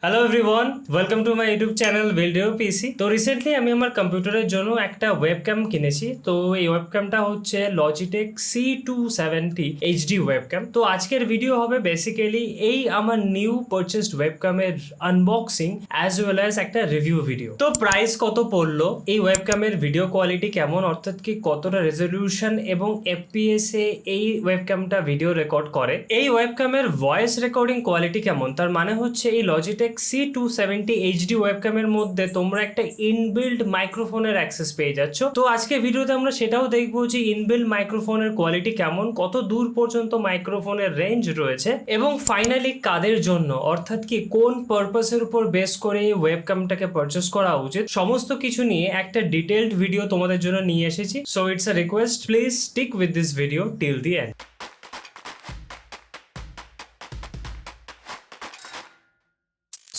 Hello everyone, welcome to my YouTube channel video PC. তো recently আমি আমার কম্পিউটারের জন্য একটা ওয়েবক্যাম কিনেছি। তো এই ওয়েবক্যামটা হচ্ছে লজিটেক C270 এইচডি ওয়েবক্যাম। তো আজকের ভিডিও হবে বেসিক্যালি এই আমার নিউ পারচেসড ওয়েবক্যামের আনবক্সিং অ্যাজ ওয়েল অ্যাজ একটা রিভিউ ভিডিও। তো প্রাইস কত পড়লো, এই ওয়েবক্যামের ভিডিও কোয়ালিটি কেমন, অর্থাৎ কি কতটা রেজলিউশন এবং এফপিএস এ এই ওয়েবক্যামটা ভিডিও রেকর্ড করে, এই ওয়েবক্যামের ভয়েস রেকর্ডিং কোয়ালিটি কেমন, তার মানে হচ্ছে এই লজিটেক C270 এইচডি ওয়েবক্যামের মধ্যে তোমরা একটা ইনবিল্ড মাইক্রোফোনের অ্যাক্সেস পেয়ে যাচ্ছ। তো আজকে ভিডিওতে আমরা সেটাও দেখবো যে ইনবিল্ড মাইক্রোফোনের কোয়ালিটি কেমন, কত দূর পর্যন্ত মাইক্রোফোনের রেঞ্জ রয়েছে, এবং ফাইনালি কাদের জন্য, অর্থাৎ কি কোন পারপাসের উপর বেস করে এই ওয়েবক্যামটাকে পারচেস করা উচিত, সমস্ত কিছু নিয়ে একটা ডিটেইলড ভিডিও তোমাদের জন্য নিয়ে এসেছি। So it's a request, please stick with this video till the end.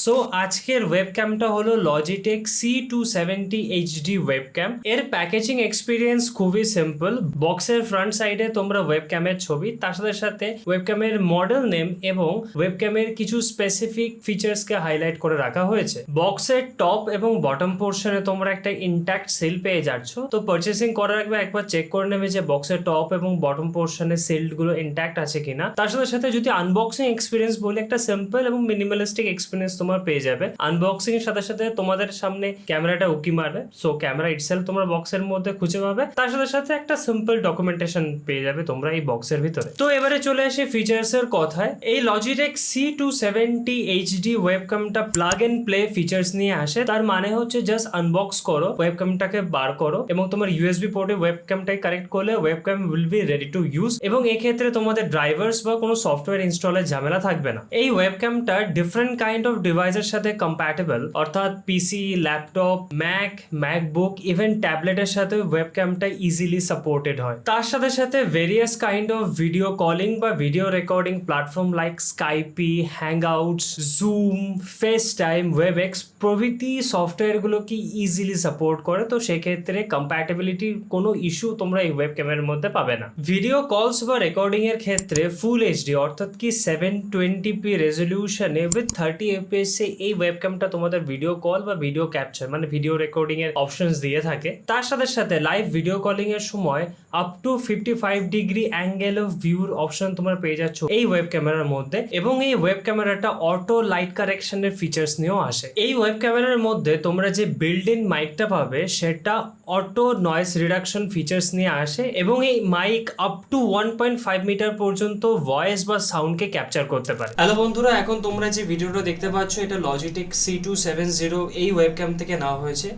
So আজকের ওয়েবক্যামটা হলো লজিটেক C270 এইচডি ওয়েবক্যাম। এর প্যাকেজিং এক্সপিরিয়েন্স খুবই সিম্পল। বক্সের ফ্রন্ট সাইডে তোমরা ওয়েবক্যামের ছবি, তার সাথে সাথে ওয়েবক্যামের মডেল নেম এবং ওয়েবক্যামের কিছু স্পেসিফিক ফিচার্সকে হাইলাইট করে রাখা হয়েছে। বক্সের টপ এবং বটম পোর্শনে তোমরা একটা ইনট্যাক্ট সিল পেয়ে যাচ্ছ। তো পারচেসিং করার আগে একবার চেক করে নেবে যে বক্সের টপ এবং বটম পোর্শনে সিল্ড গুলো ইনট্যাক্ট আছে কিনা। তার সাথে সাথে যদি আনবক্সিং এক্সপিরিয়েন্স বলে, একটা সিম্পল এবং মিনিমালিস্টিক এক্সপিরিয়েন্স তোমার পেয়ে যাবে। আনবক্সিং এর সাথে সাথে তোমাদের সামনে ক্যামেরাটা উকি মারবে, সো ক্যামেরা ইটসেলফ তোমরা বক্সের মধ্যে খুঁজে পাবে। তার সাথে সাথে একটা সিম্পল ডকুমেন্টেশন পেয়ে যাবে তোমরা এই বক্সের ভিতরে। তো এবারে চলে আসে ফিচার্স এর কথায়। এই লজিটেক C270 এইচডি ওয়েবক্যামটা প্লাগ এন্ড প্লে ফিচার্স নিয়ে আসে। তার মানে হচ্ছে জাস্ট আনবক্স করো, ওয়েবক্যামটাকে বার করো এবং তোমার ইউএসবি পোর্টে ওয়েবক্যামটাকে কানেক্ট করলে webcam will be ready to use, এবং এক্ষেত্রে তোমাদের ড্রাইভার্স বা কোনো সফটওয়্যার ইনস্টলের ঝামেলা থাকবে না। এই ওয়েবক্যামটা ডিফারেন্ট কাইন্ড অফ ডিভাইসের সাথে কম্প্যাটেবল, অর্থাৎ পিসি, ল্যাপটপ, ম্যাকবুক, ইভেন ট্যাবলেটের সাথে ওয়েবক্যামটা ইজিলি সাপোর্টেড হয়। তার সাথে সাথে various kind of video calling বা video recording platform like Skype, Hangouts, Zoom, FaceTime, WebEx প্রভৃতি সফটওয়্যারগুলোকে ইজিলি সাপোর্ট করে। তো সেক্ষেত্রে কম্প্যাটেবিলিটির কোনো ইস্যু তোমরা এই ওয়েবক্যামের মধ্যে পাবে না। ভিডিও কলস বা রেকর্ডিং এর ক্ষেত্রে ফুল এইচডি অর্থাৎ কি 720p রেজলিউশনে উইথ 30 fps এই ওয়েবক্যামটা তোমাদের ভিডিও কল বা ভিডিও ক্যাপচার মানে ভিডিও রেকর্ডিং এর অপশনস দিয়ে থাকে। তার সাথে সাথে লাইভ ভিডিও কলিং এর সময় up to 55 degree angle of ভিউর অপশন তোমরা পেয়ে যাচ্ছ এই ওয়েব ক্যামেরার মধ্যে, এবং এই ওয়েব ক্যামেরাটা অটো লাইট কারেকশনের ফিচার্স নিয়েও আসে। এই ওয়েব ক্যামেরার মধ্যে তোমরা যে বিল্ড ইন মাইকটা পাবে সেটা অটো নয়েজ রিডাকশন ফিচার্স নিয়ে আসে, এবং এই মাইক আপ টু 1.5 মিটার পর্যন্ত ভয়েস বা সাউন্ডকে ক্যাপচার করতে পারে। হ্যালো বন্ধুরা, এখন তোমরা যে ভিডিওটা দেখতে পাচ্ছ এটা লজিটেক C270 এই ওয়েবক্যাম থেকে নেওয়া হয়েছে।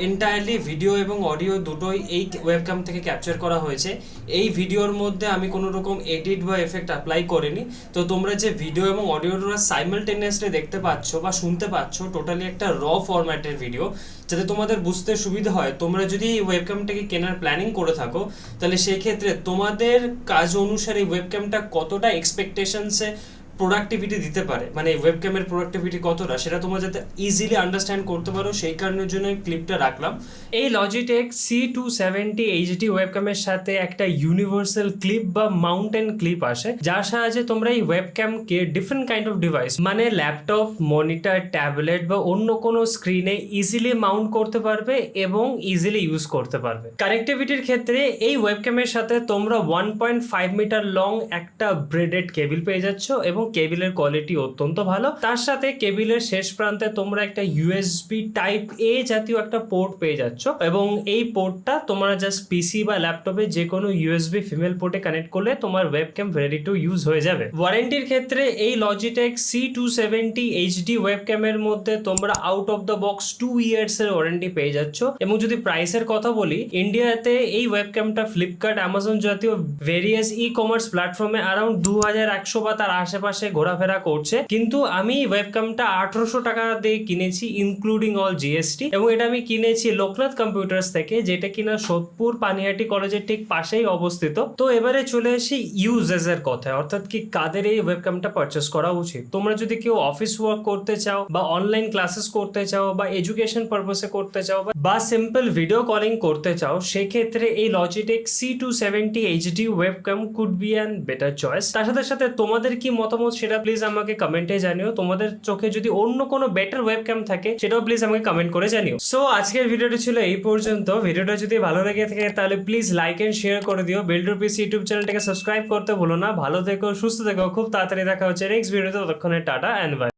এন্টায়ারলি ভিডিও এবং অডিও দুটোই এই ওয়েবক্যাম থেকে ক্যাপচার করা হয়েছে। এই ভিডিওর মধ্যে আমি কোনো রকম এডিট বা এফেক্ট অ্যাপ্লাই করিনি। তো তোমরা যে ভিডিও এবং অডিওটা সাইমালটেনিয়াসলি দেখতে পাচ্ছ বা শুনতে পাচ্ছ, টোটালি একটা র ফরম্যাটের ভিডিও। যাতে তোমাদের বুঝতে সুবিধা হয়, তোমরা যদি এই ওয়েবক্যামটাকে কেনার প্ল্যানিং করে থাকো তাহলে সেক্ষেত্রে তোমাদের কাজ অনুসারে ওয়েবক্যামটা কতটা এক্সপেকটেশনসে প্রোডাক্টিভিটি দিতে পারে, মানে ওয়েবক্যামের প্রোডাক্টিভিটি কতটা, সেটা তোমরা যাতে ইজিলি আন্ডারস্ট্যান্ড করতে পারো সেই কারণের জন্য এই ক্লিপটা রাখলাম। এই লজিটেক C270 এইচডি ওয়েবক্যামের সাথে একটা ইউনিভার্সাল ক্লিপ বা মাউন্টেন ক্লিপ আসে, যার সাহায্যে তোমরা এই ওয়েবক্যামকে ডিফারেন্ট কাইন্ড অফ ডিভাইস মানে ল্যাপটপ, মনিটর, ট্যাবলেট বা অন্য কোনো স্ক্রিনে ইজিলি মাউন্ট করতে পারবে এবং ইজিলি ইউজ করতে পারবে। কানেক্টিভিটির ক্ষেত্রে এই ওয়েবক্যামের সাথে তোমরা 1.5 মিটার লং একটা ব্রেডেড কেবল পেয়ে যাচ্ছ, এবং কেবিলের কোয়ালিটি অত্যন্ত ভালো। তার সাথে কেবিলের শেষ প্রান্তে তোমরা একটা ইউএসবি টাইপ এ জাতীয় একটা পোর্ট পেয়ে যাচ্ছ, এবং এই পোর্টটা তোমরা জাস্ট পিসি বা ল্যাপটপে যে কোনো ইউএসবি ফিমেল পোর্টে কানেক্ট করলে তোমার ওয়েবক্যাম রেডি টু ইউজ হয়ে যাবে। ওয়ারেন্টির ক্ষেত্রে এই লজিটেক C270 এইচডি ওয়েবক্যামের মধ্যে তোমরা out of the box 2 years এর ওয়ারেন্টি পেয়ে যাচ্ছ। এবং যদি প্রাইসের কথা বলি, ইন্ডিয়াতে এই ওয়েবক্যামটা ফ্লিপকার্ট, অ্যামাজন জাতীয় ভেরিয়াস ই কমার্স প্ল্যাটফর্মে অ্যারাউন্ড 2100 বা তার আশেপাশে ঘোরাফেরা করছে, কিন্তু আমি ওয়েবক্যামটা 1800 টাকা দিয়ে কিনেছি ইনক্লুডিং অল জিএসটি, এবং এটা আমি কিনেছি লোকনাথ কম্পিউটার্স থেকে, যেটা কিনা সোদপুর পানিহাটি কলেজের ঠিক পাশেই অবস্থিত। তো এবারে চলে আসি ইউজেস এর কথায়, অর্থাৎ কি কাদের এই ওয়েবক্যামটা পারচেস করা উচিত। তোমরা যদি কেউ অফিস ওয়ার্ক করতে চাও বা অনলাইন ক্লাসেস করতে চাও বা এডুকেশন পারপাসে করতে চাও বা সিম্পল ভিডিও কলিং করতে চাও, সেক্ষেত্রে এই Logitech C270 HD webcam could be an better choice. তার সাথে সাথে তোমাদের কি মতামত মতামত সেটা প্লিজ আমাকে কমেন্টে জানিও। তোমাদের চোখে যদি অন্য কোনো বেটার ওয়েবক্যাম থাকে সেটাও প্লিজ আমাকে কমেন্ট করে জানিও। সো আজকের ভিডিওটি ছিল এই পর্যন্ত। ভিডিওটা যদি ভালো লেগে থাকে তাহলে প্লিজ লাইক এন্ড শেয়ার করে দিও। বিল্ড টু পিস ইউটিউব চ্যানেলটাকে সাবস্ক্রাইব করতে ভুলো না। ভালো থেকো, সুস্থ থেকো, খুব তাড়াতাড়ি দেখা হচ্ছে নেক্সট ভিডিওতে। ততক্ষণে টাটা এন্ড বাই।